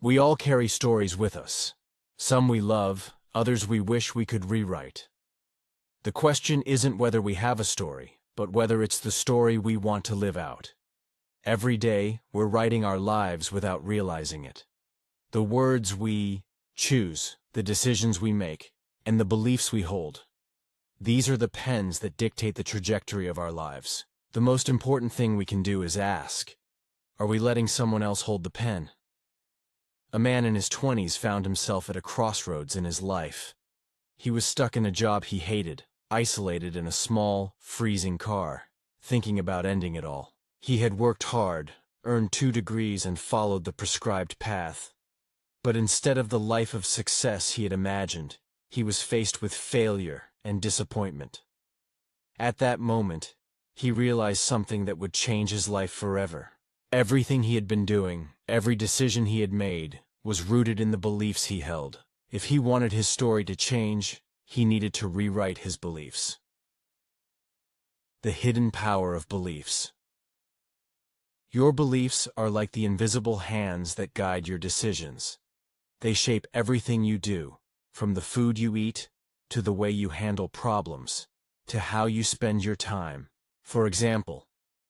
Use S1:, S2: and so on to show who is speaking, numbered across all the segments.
S1: We all carry stories with us. Some we love, others we wish we could rewrite. The question isn't whether we have a story, but whether it's the story we want to live out. Every day, we're writing our lives without realizing it. The words we choose, the decisions we make, and the beliefs we hold. These are the pens that dictate the trajectory of our lives. The most important thing we can do is ask, are we letting someone else hold the pen? A man in his 20s found himself at a crossroads in his life. He was stuck in a job he hated, isolated in a small, freezing car, thinking about ending it all. He had worked hard, earned 2 degrees, and followed the prescribed path. But instead of the life of success he had imagined, he was faced with failure and disappointment. At that moment, he realized something that would change his life forever. Everything he had been doing, every decision he had made, was rooted in the beliefs he held. If he wanted his story to change, he needed to rewrite his beliefs. The hidden power of beliefs. Your beliefs are like the invisible hands that guide your decisions. They shape everything you do, from the food you eat, to the way you handle problems, to how you spend your time. For example,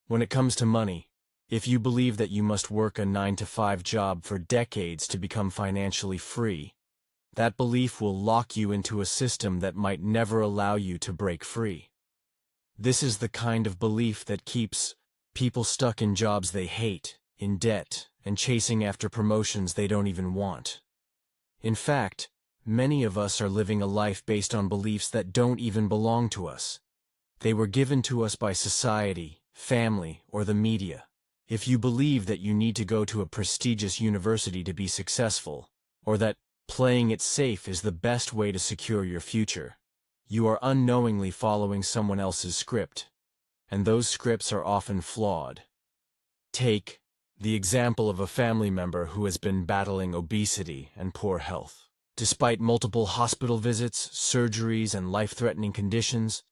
S1: when it comes to money, if you believe that you must work a 9-to-5 job for decades to become financially free, that belief will lock you into a system that might never allow you to break free. This is the kind of belief that keeps people stuck in jobs they hate, in debt, and chasing after promotions they don't even want. In fact, many of us are living a life based on beliefs that don't even belong to us. They were given to us by society, family, or the media. If you believe that you need to go to a prestigious university to be successful, or that playing it safe is the best way to secure your future, you are unknowingly following someone else's script, and those scripts are often flawed. Take the example of a family member who has been battling obesity and poor health. Despite multiple hospital visits, surgeries, and life-threatening conditions,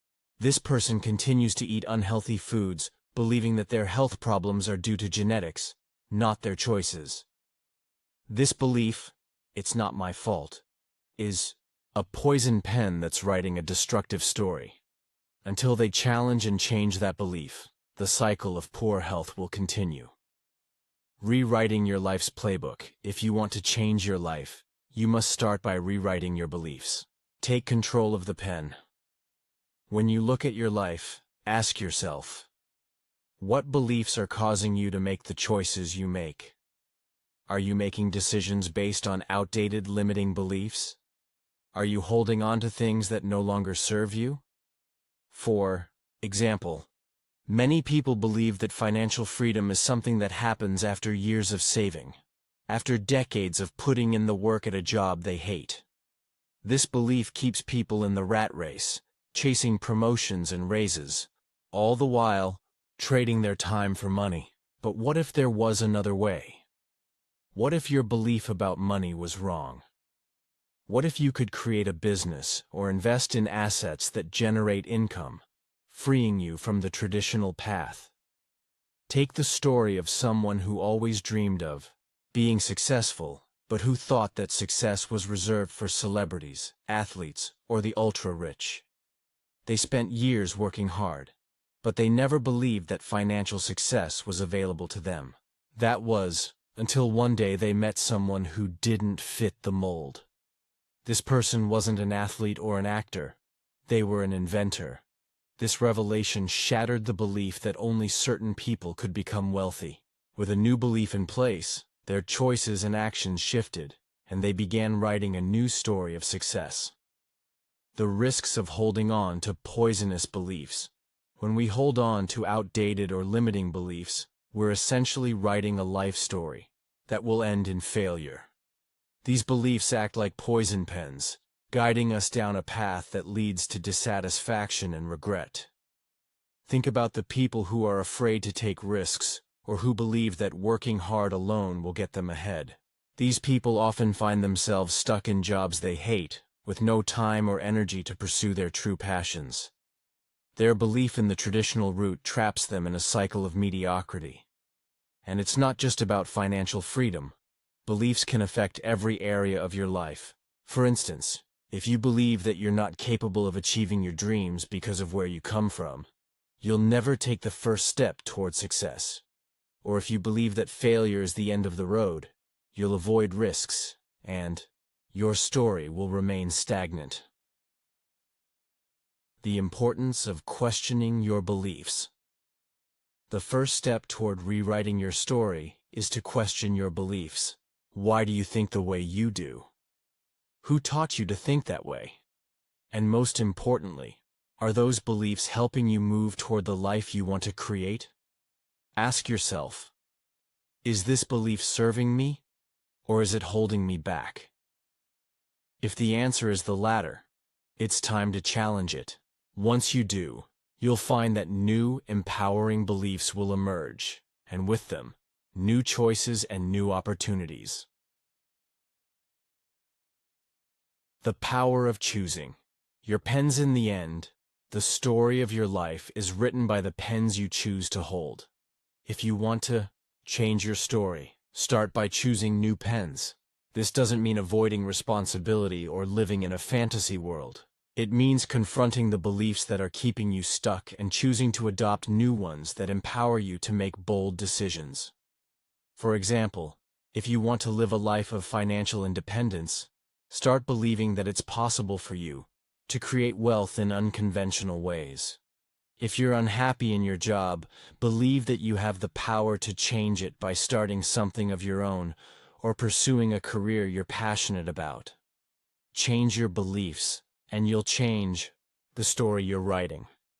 S1: this person continues to eat unhealthy foods, believing that their health problems are due to genetics, not their choices. This belief, "It's not my fault," is a poison pen that's writing a destructive story. Until they challenge and change that belief, the cycle of poor health will continue. Rewriting your life's playbook. If you want to change your life, you must start by rewriting your beliefs. Take control of the pen. When you look at your life, ask yourself, what beliefs are causing you to make the choices you make? Are you making decisions based on outdated, limiting beliefs? Are you holding on to things that no longer serve you? For example, many people believe that financial freedom is something that happens after years of saving, after decades of putting in the work at a job they hate. This belief keeps people in the rat race, chasing promotions and raises, all the while trading their time for money. But what if there was another way? What if your belief about money was wrong? What if you could create a business or invest in assets that generate income, freeing you from the traditional path? Take the story of someone who always dreamed of being successful, but who thought that success was reserved for celebrities, athletes, or the ultra-rich. They spent years working hard, but they never believed that financial success was available to them. That was, until one day they met someone who didn't fit the mold. This person wasn't an athlete or an actor. They were an inventor. This revelation shattered the belief that only certain people could become wealthy. With a new belief in place, their choices and actions shifted, and they began writing a new story of success. The risks of holding on to poisonous beliefs. When we hold on to outdated or limiting beliefs, we're essentially writing a life story that will end in failure. These beliefs act like poison pens, guiding us down a path that leads to dissatisfaction and regret. Think about the people who are afraid to take risks, or who believe that working hard alone will get them ahead. These people often find themselves stuck in jobs they hate, with no time or energy to pursue their true passions. Their belief in the traditional route traps them in a cycle of mediocrity. And it's not just about financial freedom. Beliefs can affect every area of your life. For instance, if you believe that you're not capable of achieving your dreams because of where you come from, you'll never take the first step toward success. Or if you believe that failure is the end of the road, you'll avoid risks, and your story will remain stagnant. The importance of questioning your beliefs. The first step toward rewriting your story is to question your beliefs. Why do you think the way you do? Who taught you to think that way? And most importantly, are those beliefs helping you move toward the life you want to create? Ask yourself, is this belief serving me, or is it holding me back? If the answer is the latter, it's time to challenge it. Once you do, you'll find that new, empowering beliefs will emerge, and with them, new choices and new opportunities. The power of choosing. Your pens in the end, the story of your life is written by the pens you choose to hold. If you want to change your story, start by choosing new pens. This doesn't mean avoiding responsibility or living in a fantasy world. It means confronting the beliefs that are keeping you stuck and choosing to adopt new ones that empower you to make bold decisions. For example, if you want to live a life of financial independence, start believing that it's possible for you to create wealth in unconventional ways. If you're unhappy in your job, believe that you have the power to change it by starting something of your own or pursuing a career you're passionate about. Change your beliefs, and you'll change the story you're writing.